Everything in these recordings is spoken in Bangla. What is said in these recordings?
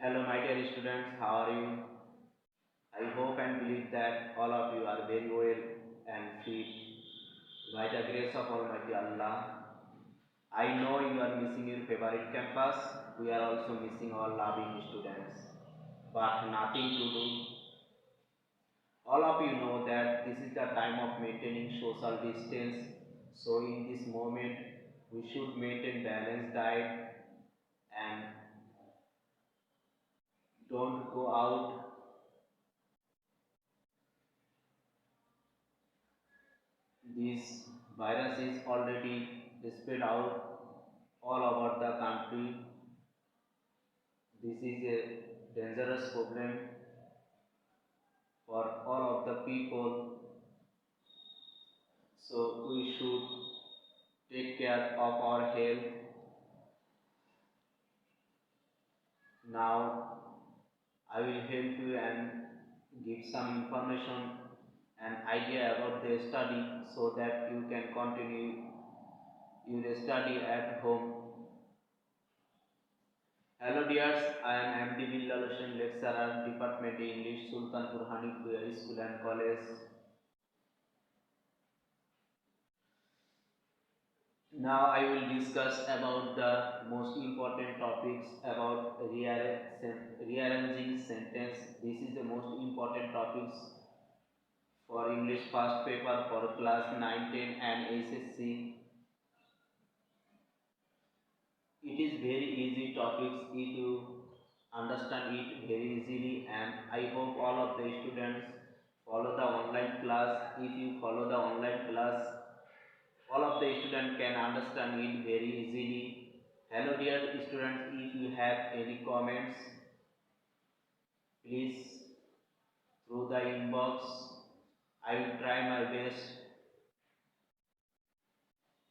Hello, my dear students, how are you? I hope and believe that all of you are very well and fit by the grace of Almighty Allah. I know you are missing your favorite campus. We are also missing our loving students, but nothing to do. All of you know that this is the time of maintaining social distance. So, in this moment, we should maintain balanced diet and don't go out. This virus is already spread out all over the country. This is a dangerous problem for all of the people. So we should take care of our health. Now I will help you and give some information and idea about the study so that you can continue your study at home. Hello dears, I am MD Billal Hussain, lecturer, Department English, Sultanpur Hanifia School and College. Now I will discuss about the most important topics about rearranging sentence. This is the most important topics for English first paper for class 9, 10 and SSC. It is very easy topics if you understand it very easily, and I hope all of the students follow the online class. If you follow the online class, all of the students can understand it very easily. Hello dear students, if you have any comments, please through the inbox. I will try my best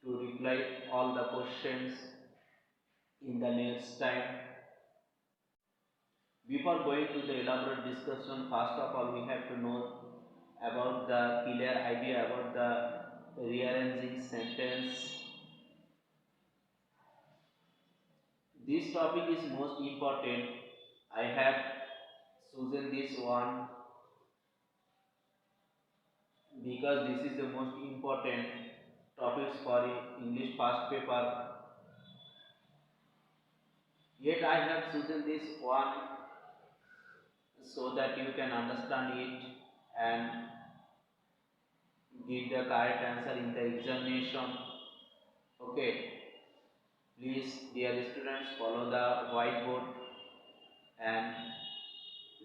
to reply all the questions in the next time. Before going to the elaborate discussion, first of all we have to know about the clear idea about the rearranging sentence. This topic is most important. I have chosen this one because this is the most important topics for English past paper. Yet I have chosen this one so that you can understand it and give the correct answer in the examination. Okay, please dear students follow the whiteboard and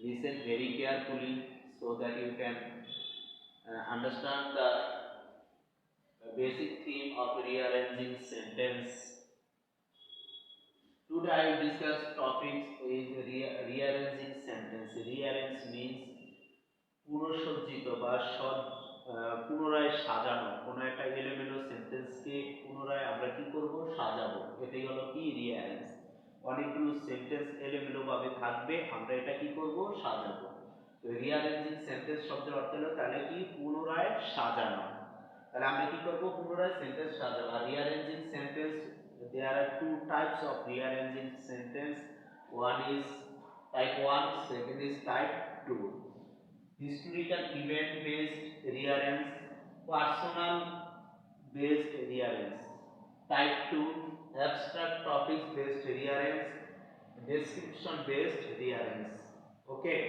listen very carefully so that you can understand the basic theme of rearranging sentence. Today I will discuss topics is rearranging sentence. Rearrange means পুনঃসজ্জিত বা পুনরায় সাজানো কোনো একটা এলোমেলো সেন্টেন্সকে পুনরায় আমরা কি করব সাজাবো, এটাই হলো কি রিঅ্যারেঞ্জ। অনেকগুলো সেন্টেন্স এলোমেলো ভাবে থাকবে, আমরা এটা কি করব সাজাবো। তো রিঅ্যারেঞ্জিং সেন্টেন্স শব্দের অর্থ হলো তাহলে কি পুনরায় সাজানো। তাহলে আমরা কি করব পুনরায় সেন্টেন্স সাজাবো। আর rearranging sentence there are two types of rearranging sentence. One is type 1, second is type 2. Historical event based rearrange, personal based rearrange. Type 2, abstract topics based rearrange, description based rearrange. Okay,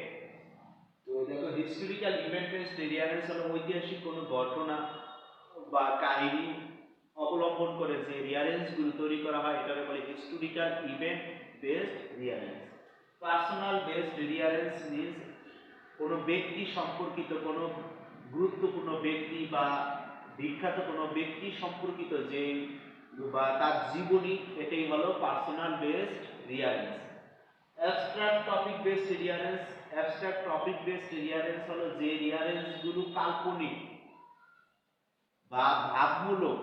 তো দেখো হিস্টোরিক্যাল ইভেন্ট বেসড রিয়ারেন্স হলো ঐতিহাসিক কোনো ঘটনা বা কাহিনী অবলম্বন করে যে রিয়ারেন্সগুলো তৈরি করা হয় এটাকে বলে historical event based রিয়ারেন্স। Personal based রিয়ারেন্স means কোনো ব্যক্তি সম্পর্কিত কোনো গুরুত্বপূর্ণ ব্যক্তি বা বিখ্যাত কোনো ব্যক্তি সম্পর্কিত যে বা তার জীবনী, এটাই হলো personal based রিয়ারেন্স। Abstract topic based রিয়ারেন্স, abstract topic based রিয়ারেন্স হলো যে রিয়ারেন্সগুলো কাল্পনিক বা ভাবমূলক,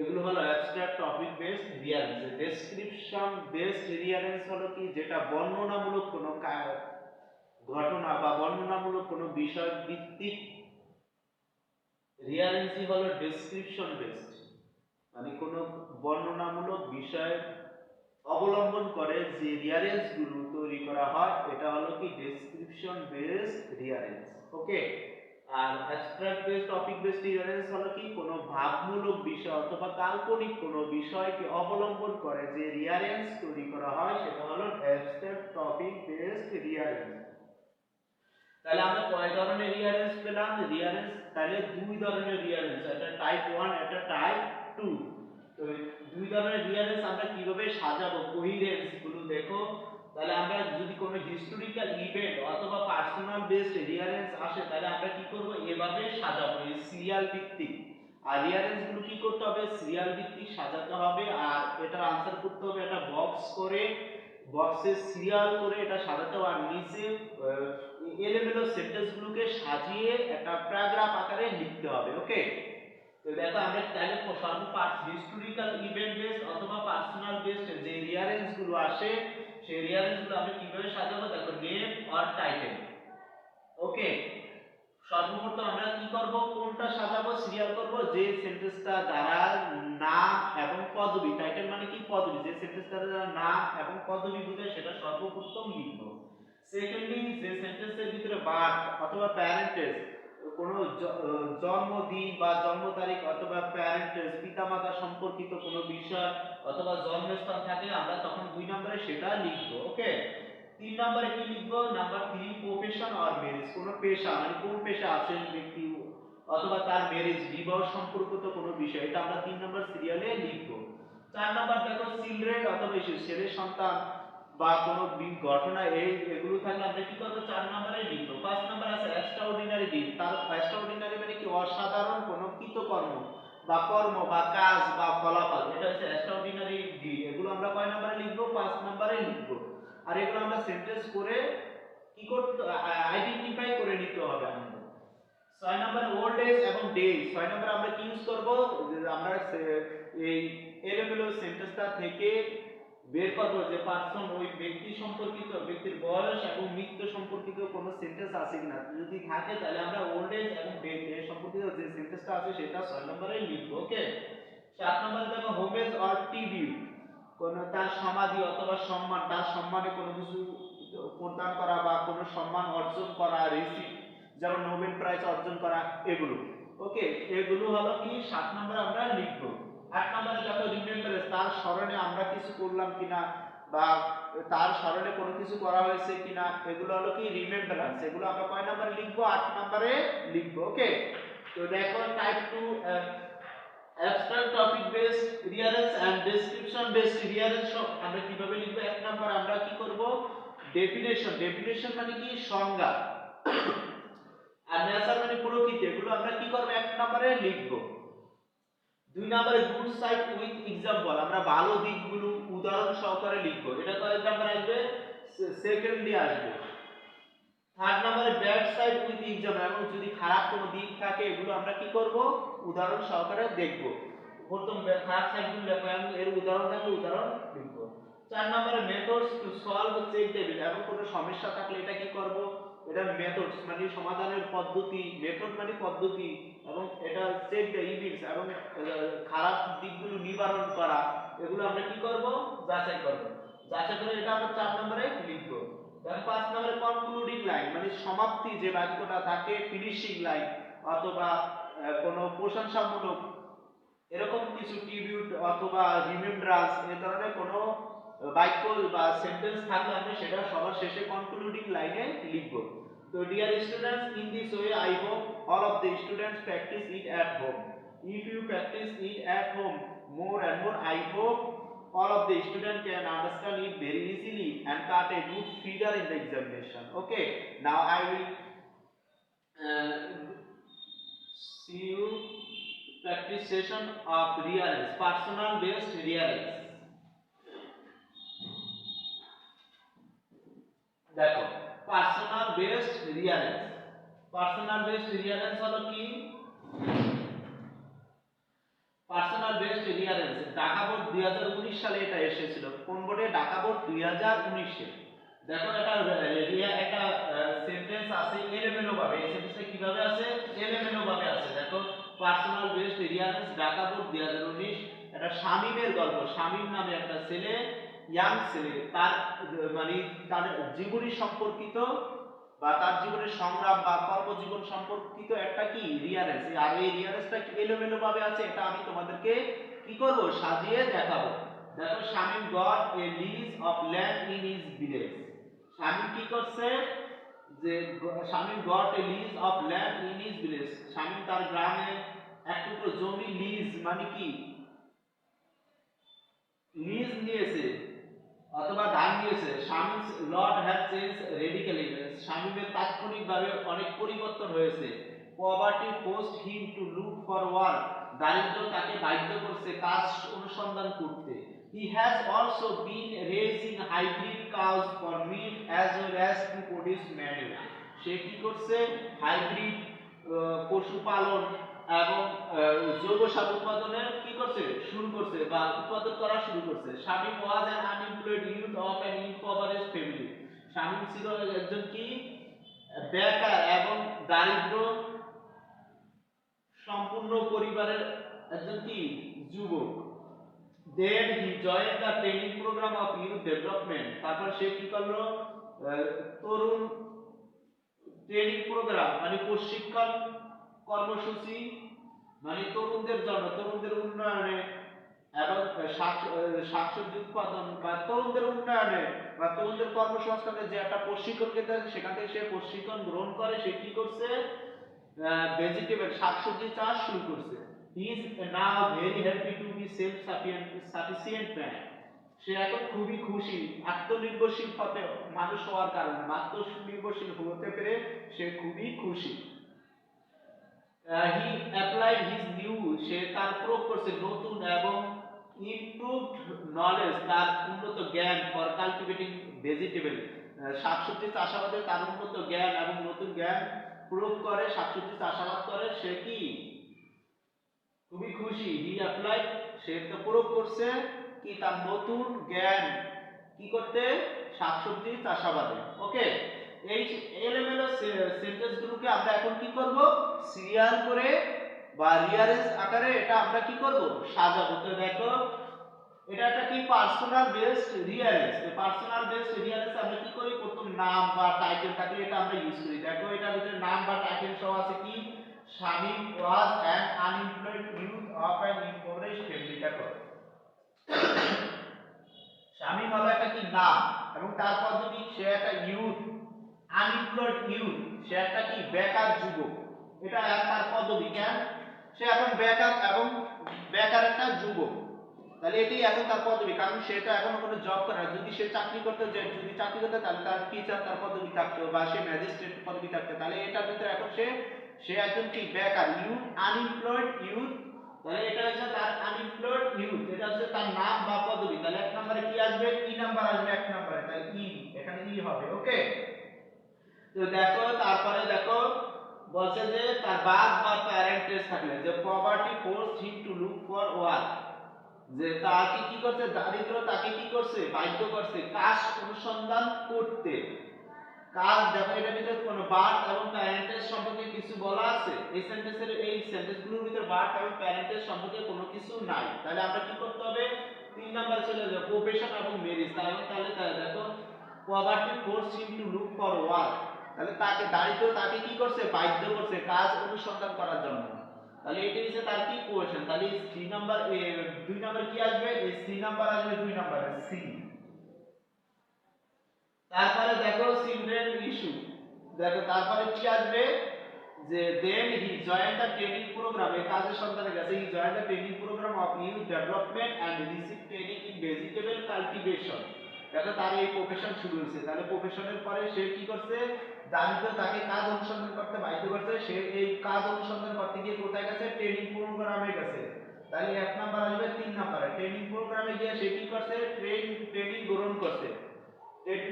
এগুলো হলো abstract topic based রিয়ারেন্স। Description based রিয়ারেন্স হলো কি যেটা বর্ণনামূলক কোনো ঘটনা বা বর্ণনামূলক কোনো বিষয় ভিত্তিক রিয়ারেন্সই হলো ডেসক্রিপশন বেসড, মানে কোনো বর্ণনামূলক বিষয় অবলম্বন করে যে রিয়ারেন্স গুলো তৈরি করা হয় এটা হলো কি ডেসক্রিপশন বেসড রিয়ারেন্স। ওকে, আর অ্যাবস্ট্রাক্ট বেসড টপিক বেসড রিয়ারেন্স হলো কি কোনো ভাবমূলক বিষয় অথবা কাল্পনিক কোনো বিষয়কে অবলম্বন করে যে রিয়ারেন্স তৈরি করা হয় সেটা হলো অ্যাবস্ট্রাক্ট টপিক বেসড রিয়ারেন্স। তাহলে আমরা কয় ধরনের রিয়ারেন্স পেলাম? রিয়ারেন্স তাহলে দুই ধরনের রিয়ারেন্স, একটা টাইপ 1 একটা টাইপ 2। তো দুই ধরনের রিয়ারেন্স আমরা কিভাবে সাজাবো কোহিরেন্স গুলো দেখো। তাহলে আমরা যদি কোনো হিস্টোরিক্যাল ইভেন্ট অথবা পার্সোনাল বেসড রিয়ারেন্স আসে তাহলে আমরা কি করব, এভাবে সাজাবো, এই সিরিয়াল ভিত্তিক। আর রিয়ারেন্স গুলো কি করতে হবে, সিরিয়াল ভিত্তিক সাজাতে হবে। আর এটার আনসার করতে হবে একটা বক্স করে, বক্সে সিরিয়াল করে এটা সাজাতে হবে। আর নিচে এলোমেলো সেন্টেন্স গুলোকে সাজিয়ে একটা প্যারাগ্রাফ আকারে লিখতে হবে। ওকে, তো দেখো আমরা তাহলে সর্বপাঠ হিস্টোরিক্যাল ইভেন্ট বেস অথবা পার্সোনাল বেসড যে রিয়ারেন্স গুলো আসে সেই রিয়ারেন্স গুলো আমরা কিভাবে সাজাবো, দেখো নেম অর টাইটেল। ওকে, সর্বপ্রথম আমরা কি করব, কোনটা সাজাবো, সিরিয়াল করব যে সেন্টেন্সটা দ্বারা নাম এবং পদবি, টাইটেল মানে কি পদবি, যে সেন্টেন্সটা দ্বারা নাম এবং পদবি বোঝায় সেটা সর্বপ্রথম লিখব। সেকেন্ডলি যে সেন্টেন্সের ভিতরে বার্থ অথবা প্যারেন্টেজ, কোনো জন্মদিন বা জন্ম তারিখ অথবা প্যারেন্টেজ পিতামাতা সম্পর্কিত কোনো বিষয় অথবা জন্মস্থান থাকে আমরা তখন 2 নম্বরে সেটা লিখব। ওকে, 3 নম্বরে কি লিখব, নাম্বার 3 প্রফেশন অর ম্যারেজ, কোন পেশা মানে কোন পেশা আছেন ব্যক্তি অথবা তার ম্যারেজ বিবাহ সম্পর্কিত কোনো বিষয়, এটা আমরা 3 নম্বর সিরিয়ালে লিখব। 4 নম্বর দেখো চিলড্রেন অথবা ছেলে সন্তান বা কোনো ঘটনা এগুলো থাকলে আমরা কি করব, 4 নম্বরে লিখব। 5 নম্বর আছে এক্সট্রাঅর্ডিনারি ডিড, তার এক্সট্রাঅর্ডিনারি মানে কি অসাধারণ কোনো কৃতকর্ম বা কর্ম বা কাজ বা ফলাফল, এটা হচ্ছে এক্সট্রাঅর্ডিনারি ডিড। এগুলো আমরা কয় নম্বরে লিখব, 5 নম্বরে লিখব। আর এগুলো আমরা সেন্টেন্স করে কি করতে, আইডেন্টিফাই করে নিতে হবে আমাদের। 6 নম্বরে ওল্ড এজ এবং ডেজ, 6 নম্বরে আমরা কি ইউজ করব, আমরা এই এলোমেলো সেন্টেন্সটা থেকে বের করব যে পারসন ওই ব্যক্তি সম্পর্কিত, ব্যক্তির বয়স এবং মৃত্যু সম্পর্কিত কোনো সেন্টেন্স আছে কিনা, যদি থাকে তাহলে আমরা ওল্ড এজ এবং ডেথ এর সম্পর্কিত যে সেন্টেন্সটা আছে সেটা 6 নম্বরে লিখব। ওকে, 7 নম্বরে দেখো হোমেজ অর ট্রিবিউট, কোন তার সমাধি অথবা সম্মান, তার সম্মানে কোনো কিছু প্রদান করা বা কোনো সম্মান অর্জন করা, রিসিভ যেমন নোবেল প্রাইজ অর্জন করা, এগুলো। ওকে, এগুলো হলো কি 7 নম্বরে আমরা লিখব। 8 নম্বরে দেখো রিমেম্বারেন্স, তার স্মরণে আমরা কিছু করলাম কিনা বা তার স্মরণে কোনো কিছু করা হয়েছে কিনা, এগুলো হলো কি রিমেম্বারেন্স। এগুলো আমরা কয় নম্বরে লিখব, 8 নম্বরে লিখব। ওকে, তো দেখো type 2 abstract topic based reference and description based reference সব আমরা কিভাবে লিখব। 1 নাম্বার আমরা কি করব, ডেফিনেশন, ডেফিনেশন মানে কি সংজ্ঞা, আর নেচার মানে প্রকৃতি, এগুলো আমরা কি করব 1 নম্বরে লিখব। 2 নম্বরে গুড সাইড উইথ एग्जांपल, আমরা ভালো দিকগুলো উদাহরণ সহকারে লিখব, এটা কয় নাম্বার আসবে, সেকেন্ডলি আসবে। 3 নম্বরে ব্যাড সাইড উইথ एग्जांपल, এবং যদি খারাপ কোনো দিক থাকে এগুলো আমরা কি করব, উদাহরণ সহকারে দেখব। প্রথম খারাপ সাইডগুলো লেখো এবং এর উদাহরণ থাকলে উদাহরণ লিখব। 4 নম্বরে মেথডস টু সলভ চেক ডেভিড, এবং কোনো সমস্যা থাকলে এটা কি করব, এটা মেথডস মানে সমাধানের পদ্ধতি, মেথড মানে পদ্ধতি, এবং এটা চেক দ্য ইভিলস এবং খারাপ দিকগুলো নিবারণ করা, এগুলো আমরা কি করব, যাচাই করব। যাচাই করে এটা আমরা 4 নম্বরে লিখব। দেন 5 নম্বরে কনক্লুডিং লাইন মানে সমাপ্তি যে বাক্যটা থাকে, ফিনিশিং লাইন অথবা কোনো প্রশংসামূলক এরকম কিছু ট্রিবিউট অথবা রিমেম্ব্রান্স এই ধরনের কোনো বাক্য বা সেন্টেন্স থাকলে আমরা সেটা সবার শেষে কনক্লুডিং লাইনে লিখব। তো dear students, in this way I hope all of the students practice it at home. If you practice it at home more and more, I hope all of the students can understand it very easily and cut a good figure in the examination. Okay, now I will see you practice session of reference, personal based reference. দেখো পার্সোনাল বেসড রিয়ারেন্স, পার্সোনাল বেসড রিয়ারেন্স হলো কি, পার্সোনাল বেসড রিয়ারেন্স ঢাকা বোর্ড 2019 সালে এটা এসেছিল। কোন বোর্ডে, ঢাকা বোর্ড 2019 এ। দেখো এটা একটা সেন্টেন্স আছে এলোমেলো ভাবে, এই সেন্টেন্সটা কিভাবে আছে, এলোমেলো ভাবে আছে। দেখো পার্সোনাল বেসড রিয়ারেন্স ঢাকা বোর্ড 2019, এটা শামীমের গল্প। শামীম নামে একটা ছেলে ইয়াং ছেলে তার মানে তার জীবনী সম্পর্কিত বা তার জীবনের সংগ্রাম বা কর্মজীবন সম্পর্কিত একটা কি রিয়ারেন্স, আর এই রিয়ারেন্সটা এলোমেলো ভাবে আছে, এটা আমি তোমাদেরকে কি করব সাজিয়ে দেখাবো। দেখো, Shamim got a lease of land in his village. Shamim কি করছে, যে Shamim got a lease of land in his village, Shamim তার গ্রামে এক টুকরো জমি লিজ মানে কি লিজ নিয়েছে অথবা ধার নিয়েছে। Shamim's lot has change radically, শামীমের তাৎক্ষণিকভাবে অনেক পরিবর্তন হয়েছে। Poverty forced him to look for work, দারিদ্র তাকে বাধ্য করছে কাজ অনুসন্ধান করতে। He has also been raising hybrid cows for meat as well as to produce manure, সে কি করছে হাইব্রিড পশুপালন এবং জৈব সার উৎপাদনের কি করছে শুরু করছে বা উৎপাদন করা শুরু করছে। Shamim was an unemployed youth of an impoverished family, Shamim ছিল একজন কি বেকার এবং দারিদ্র সম্পূর্ণ পরিবারের একজন কি যুবক। Then he joined the training programme of youth development, তারপর সে কি করলো তরুণ ট্রেনিং প্রোগ্রাম মানে প্রশিক্ষণ কর্মসূচি মানে তরুণদের জন্য, তরুণদের উন্নয়নে এবং শাকসবজি উৎপাদন বা তরুণদের উন্নয়নে বা তরুণদের কর্মসংস্থানে যে একটা প্রশিক্ষণ কেন্দ্র আছে সেখান থেকে সে প্রশিক্ষণ গ্রহণ করে সে কি করছে ভেজিটেবল শাকসবজি চাষ শুরু করছে। He is now very happy to be self sufficient man, সে এখন খুবই খুশি আত্মনির্ভরশীল হতে মানুষ হওয়ার কারণে, আত্মনির্ভরশীল হতে পেরে সে খুবই খুশি। হি অ্যাপ্লাইড হিজ নিউ, সে তার প্রয়োগ করছে নতুন এবং ইমপ্রুভড নলেজ, তার উন্নত জ্ঞান ফর কাল্টিভেটিং ভেজিটেবল, শাকসবজি চাষাবাদে তার উন্নত জ্ঞান এবং নতুন জ্ঞান প্রয়োগ করে শাকসবজি চাষাবাদ করে সে কি খুবই খুশি। হি অ্যাপ্লাইড, সে তো প্রয়োগ করছে কি তার নতুন জ্ঞান কি করতে শাকসবজি চাষাবাদে। ওকে, এই এলোমেলো সেন্টেন্স গুলোকে আমরা এখন কি করব সিরিয়াল করে বা রিয়ারেঞ্জ আকারে এটা আমরা কি করব সাজাবো। তো দেখো, এটা একটা কি পার্সোনাল বেসড রিয়ারেঞ্জ, এই পার্সোনাল বেসড রিয়ারেঞ্জ আমরা কি করি প্রথম নাম বা টাইটেল থাকলে এটা আমরা ইউজ করি। দেখো এটার ভিতরে নাম বা টাইটেল সহ আছে কি Shamim was an unemployed youth of an impoverished family. দেখো শামীম হলো একটা কি নাম এবং তার পদ্ধতি সে একটা ইউথ, আনএমপ্লয়েড ইউথ সে একটা কি বেকার যুবক, এটা তার পদ্ধতি। কেন সে এখন বেকার এবং বেকার একটা যুবক, তাহলে এটি এখন তার পদবি, কারণ সে তো এখনো কোনো জব করে না। যদি সে চাকরি করতে যদি চাকরি করতে তাহলে তার টিচার তার পদবি থাকতো বা সে ম্যাজিস্ট্রেট পদবি থাকতো, তাহলে এটার ভিতরে এখন সে একজন কি বেকার ইউথ, আনএমপ্লয়েড ইউথ, তাহলে এটা হচ্ছে তার আনএমপ্লয়েড ইউথ, এটা হচ্ছে তার নাম বা পদবি। তাহলে এক নম্বরে কি আসবে ই নাম্বার আসবে এক নম্বরে, তাহলে ই এখানে ই হবে। ওকে, তো দেখো তারপরে দেখো বলছে যে তার বার্থ বা প্যারেন্টেজ থাকলে যে poverty forced him to look for work, যে তাকে কি করছে দারিদ্র তাকে কি করছে বাধ্য করছে কাজ অনুসন্ধান করতে। কাজ দেখো এটার ভিতরে কোনো বার্থ এবং প্যারেন্টেজ সম্পর্কে কিছু বলা আছে, এই সেন্টেন্সগুলোর ভিতরে বার্থ এবং প্যারেন্টেজ সম্পর্কে কোনো কিছু নাই। তাহলে আমরা কি করতে হবে 3 নম্বরে চলে যাব প্রফেশন এবং মেরিজ। তাহলে দেখো poverty forced him to look for work, তাহলে তাকে দারিদ্র তাকে কি করছে বাধ্য করছে কাজ অনুসন্ধান করার জন্য। তাহলে এটা হচ্ছে তার কি কোয়েশ্চেন, তাহলে 3 নাম্বার 2 নাম্বার কি আসবে এই 3 নাম্বার আসবে 2 নাম্বারে সি। তারপরে দেখো চিলড্রেন ইস্যু, দেখো তারপরে কি আসবে যে then he joined the training programme, এই কাজের সন্ধানে গেছে he joined the training programme of youth development and receive training in vegetable cultivation. দেখো তার এই প্রফেশন শুরু হয়েছে, তাহলে প্রফেশনের পরে সে কি করছে দারিদ্র তাকে কাজ অনুসন্ধান করতে বাধ্য করছে, সে এই কাজ অনুসন্ধান করতে গিয়ে কোথায় গেছে ট্রেনিং প্রোগ্রামে গেছে। তাহলে এক নাম্বার আসবে 3 নম্বরে ট্রেনিং প্রোগ্রামে গিয়ে সে কি করছে ট্রেনিং গ্রহণ করছে। ট্রেনিং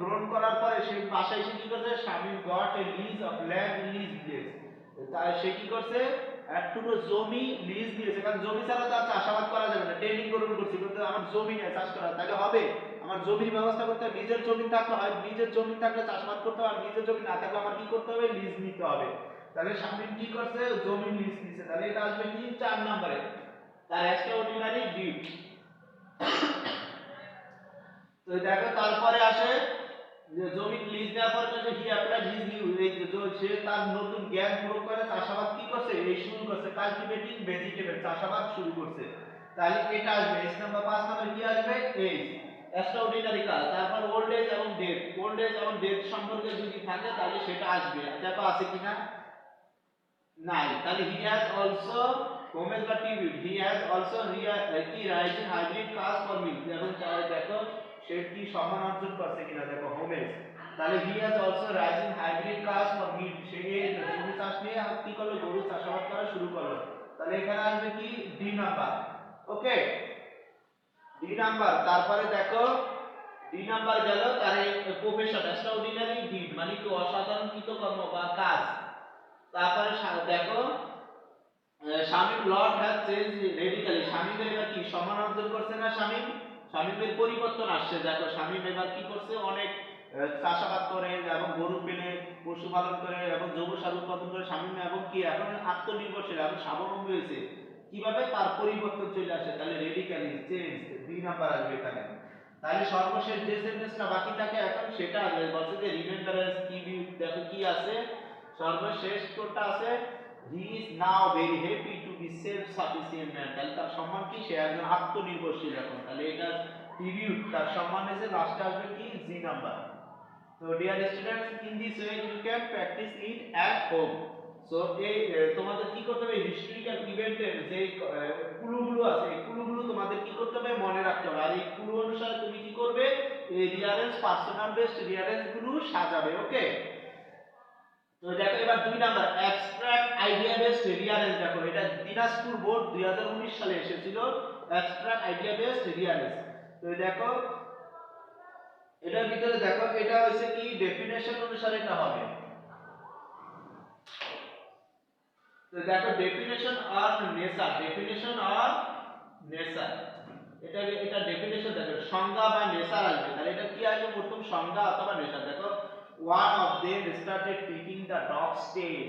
গ্রহণ করার পরে সে বাসায় এসে কি করছে Shamim got a lease of land in his village, তাই সে কি করছে একটুকু জমি লিজ দিয়েছে, কারণ জমি ছাড়া তো আর চাষাবাদ করা যাবে না। ট্রেনিং গ্রহণ করছে কিন্তু আমার জমি নেই চাষ করা, তাহলে হবে আমার জমির ব্যবস্থা করতে হবে, নিজের জমি থাকলে হয়, নিজের জমি থাকলে চাষাবাদ করতে হবে, নিজের জমি না থাকলে আমার কি করতে হবে লিজ নিতে হবে। তাহলে শামীম কি করছে জমি লিজ নিছে, তাহলে এটা আসবে কি 4 নম্বরে তার এক্সট্রাঅর্ডিনারি ডিড। তো দেখো তারপরে আসে যে জমি লিজ দেওয়ার পর যে হি অ্যাপ্লাইড হিজ নিউ, এই যে সে তার নতুন জ্ঞান প্রয়োগ করে চাষাবাদ কি করছে, এই শুরু করছে, কাল্টিভেটিং ভেজিটেবল, চাষাবাদ শুরু করছে। তাহলে এটা আসবে এস নাম্বার, 5 নাম্বার কি আসবে এজ, এক্সট্রাঅর্ডিনারি কাজ। তারপর ওল্ড এজ এবং ডেথ, ওল্ড এজ এবং ডেথ সম্পর্কে যদি থাকে তাহলে সেটা আসবে। দেখো আছে কিনা, নাই। তাহলে হি হ্যাজ অলসো হোমেজ বা টিবিউট, হি হ্যাজ অলসো কি রাইজিং হাইব্রিড কাজ ফর মিল্ক, এবং দেখো সে কি সম্মান অর্জন করছে কিনা, দেখো হোমেজ। তাহলে হি হ্যাজ অলসো রাইজিং হাইব্রিড কাজ ফর মিল্ক, সে জমি চাষ নিয়ে কি করলো, গরু চাষাবাদ করা শুরু করলো। তাহলে এখানে আসবে কি ডি নাম্বার। ওকে, ডি নাম্বার। তারপরে দেখো ডি নাম্বার গেল, তার প্রফেশন এক্সট্রাঅর্ডিনারি ডিড মানে কি অসাধারণ কৃতকর্ম বা কাজ। তারপরে দেখো Shamim lot has change radically, শামীমের এবার কি সম্মান অর্জন করছে না, শামীমের পরিবর্তন আসছে। দেখো শামীম এবার কি করছে, অনেক চাষাবাদ করে এবং গরু পেলে পশুপালন করে এবং জৈব সার উৎপাদন করে শামীম, এবং কি এখন আত্মনির্ভরশীল এবং স্বাবলম্বী হয়েছে। কিভাবে, তার পরিবর্তন চলে আসে। তাহলে রেডিক্যালি চেঞ্জ, দুই নাম্বার আসবে এখানে। তাহলে সর্বশেষ যে সেন্টেন্সটা বাকি থাকে এখন সেটা বলছে যে রিমেম্বারেন্স কি, দেখো কি আছে সর্বশেষ কোনটা আছে, হি is now very happy to be self sufficient man, তাহলে তার সম্মান কি, সে একজন আত্মনির্ভরশীল এখন। তাহলে এটা ট্রিবিউট, তার সম্মান এসে লাস্টে আসবে কি G number. So dear students, in this way you can practice it at home. So এই তোমাদের কি করতে হবে, হিস্টোরিক্যাল ইভেন্টের যে ক্লুগুলো আছে এই ক্লুগুলো তোমাদের কি করতে হবে, মনে রাখতে হবে। আর এই ক্লু অনুসারে তুমি কি করবে, এই রিয়ারেন্স, পার্সোনাল বেসড রিয়ারেন্স গুলো সাজাবে। ওকে, তো দেখো এবার 2 নাম্বার অ্যাবস্ট্রাক্ট আইডিয়া বেসড রিয়ারেন্স। দেখো এটা দিনাজপুর বোর্ড 2019 সালে এসেছিল, অ্যাবস্ট্রাক্ট আইডিয়া বেসড রিয়ারেন্স। তো দেখো এটার ভিতরে দেখো এটা হচ্ছে কি ডেফিনেশন অনুসারে এটা হবে। তো দেখো definition or nature, definition or nature, এটা ডেফিনেশন। দেখো সংজ্ঞা বা নেচার আসবে, তাহলে এটা কি আসবে, প্রথম সংজ্ঞা অথবা নেচার। দেখো one of them started picking the dog's tail,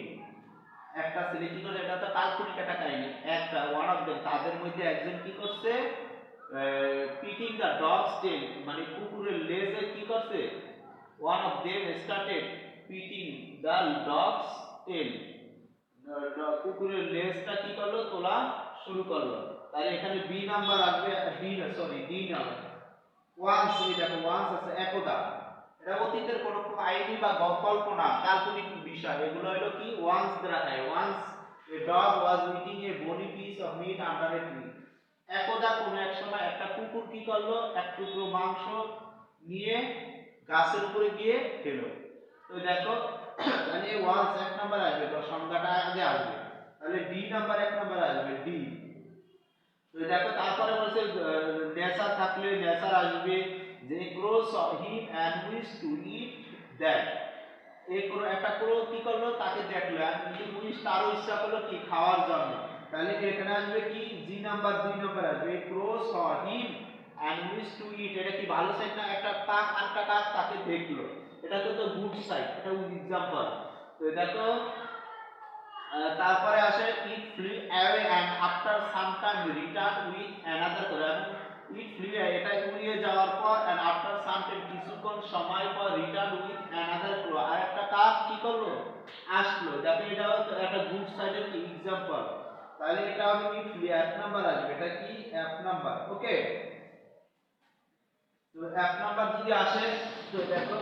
একটা ছেলে কি করে, এটা তো কাল্পনিক একটা কাহিনী, একটা ওয়ান অফ দেম তাদের মধ্যে একজন কি করছে, পিকিং দ্য ডগস টেল মানে কুকুরের লেজে কি করছে, one of them started picking the dog's tail, কুকুরের লেজটা কি করলো, তোলা শুরু করলো। তাহলে এখানে বি নাম্বার আসবে, বি না সরি ডি নাম্বার। ওয়ান্স, এই দেখো ওয়ান্স আছে একদা, এটা অতীতের কোনো কাহিনী বা কল্পনা, কাল্পনিক বিষয়, এগুলো হলো কি ওয়ান্স দ্বারা হয়। Once a dog was eating a bony piece of meat under a tree, একদা কোনো এক সময় একটা কুকুর কি করলো, এক টুকরো মাংস নিয়ে গাছের উপরে গিয়ে খেলো। তো দেখো তাহলে ওয়ান্স এক নাম্বার আসবে, তো সংখ্যাটা আগে আসবে। তাহলে ডি নাম্বার এক নাম্বার আসবে ডি। তো দেখো তারপরে বলছে নেচার থাকলে নেচার আসবে, যে crow saw him and wish to eat that, একটা ক্রো কি করলো, তাকে দেখলো, এন্ড উইশ তারও ইচ্ছা করলো কি খাওয়ার জন্য। তাহলে এখানে আসবে কি জি নাম্বার, দুই নাম্বার আসবে ক্রো saw him and wish to ইট, এটা কি ভালো সাইড না, একটা কাক আরেকটা কাক তাকে দেখলো, এটা তো গুড সাইড, এটা এক্সাম্পল। তো দেখো তারপরে আসে it flew away and after some time return with another crow, it flew এটা উড়িয়ে যাওয়ার পর এন্ড আফটার সাম টাইম কিছুক্ষণ সময় পর রিটার্ন উইথ অ্যানাদার ক্রো, আর একটা কাক কি করলো, আসলো। দেখো এটাও একটা গুড সাইডের কি এক্সাম্পল। তাহলে এটা হবে ইট ফ্লি, এক নাম্বার আসবে, এটা কি এক নাম্বার। ওকে, তো এক নাম্বার যদি আসে, তো দেখো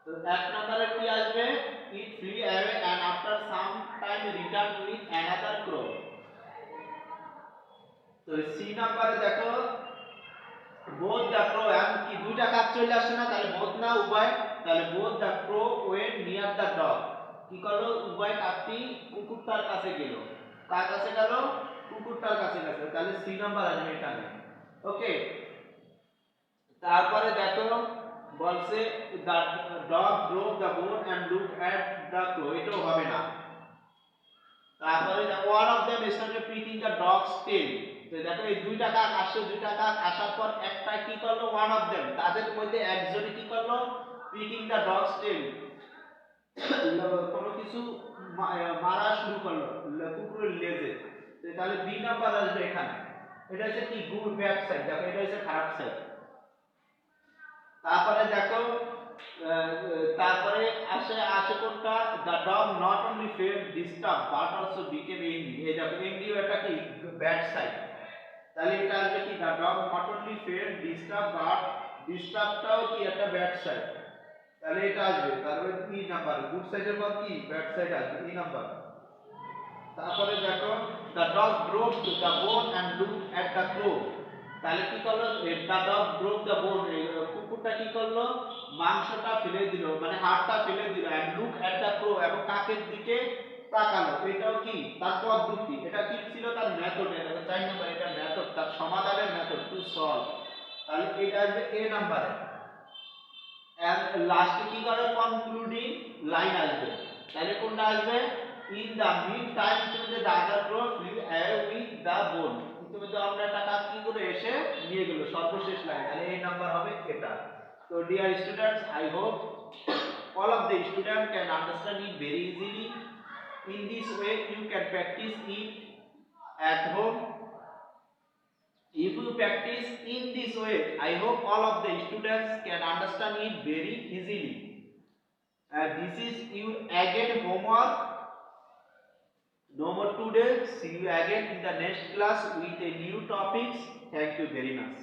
তো এক নম্বরে কি আসবে, it flew away and after some time returned with another crow। তো সি নম্বরে দেখো both the crow, এমন কি দুইটা কাক চলে আসে না, তাহলে both না উভয়, তাহলে both the crow went near the dog, কি করলো, উভয় কাকটি কুকুরটার কাছে গেল, কার কাছে গেল, কুকুরটার কাছে গেছে। তাহলে সি নাম্বার আসবে এখানে। ওকে, তারপরে দেখো বলছে the dog broke the bone and looked at the crow, এটাও হবে না। তারপরে one of them started picking the dog's tail, তো দেখো এই দুইটা কাক আসছে, দুইটা কাক আসার পর একটা কি করলো, one of them তাদের মধ্যে একজনই কি করলো, picking the dog's tail কোনো কিছু মারা শুরু করলো কুকুরের লেজে। তাহলে বি নাম্বার আসবে এখানে। এটা হচ্ছে কি গুড ব্যাড সাইড, দেখো এটা হচ্ছে খারাপ সাইড। তারপরে দেখো তারপরে আসে আসে কোনটা, the dog not only felt disturb but also became angry. এই দেখো এংরিও একটা কি ব্যাড সাইড, তাহলে এটা আসবে কি the dog not only felt disturb but ডিস্টার্বটাও কি একটা ব্যাড সাইড, তাহলে এটা আসবে। তারপরে ই নাম্বার গুড সাইডের পর কি ব্যাড সাইড আসবে, ই নাম্বার। তারপরে দেখো the dog broke the bone and look at the crow, তাহলে কি করলো, দ্য ডগ ব্রোক দ্য বোন, কুকুরটা কি করলো, মাংসটা ফেলে দিল মানে হাড়টা ফেলে দিল, and look at the crow, এবং কাকের দিকে তাকালো। এটাও কি তার পদ্ধতি, এটা কি ছিল তার মেথড। এটা 4 নাম্বার, এটা মেথড, তার সমাধানের মেথড টু সলভ, তাহলে এটা আসবে এ নাম্বারে। এন্ড লাস্টে কি করে কনক্লুডিং লাইন আসবে, তাহলে কোনটা আসবে, ইন দা মিড টাইম ইতিমধ্যে দা আদার ক্রো ফ্লিউ অ্যাওয়ে উইথ দা বোন, ইতিমধ্যে আমরা টাকা কি করে এসে নিয়ে গেল, সর্বশেষ লাইন, তাহলে এই নাম্বার হবে এটা। তো dear students, I hope all of the student can understand it very easily. In this way you can practice it at home. If you practice in this way, I hope all of the students can understand it very easily. This is your again homework. No more today. See you again in the next class with a new topics. Thank you very much.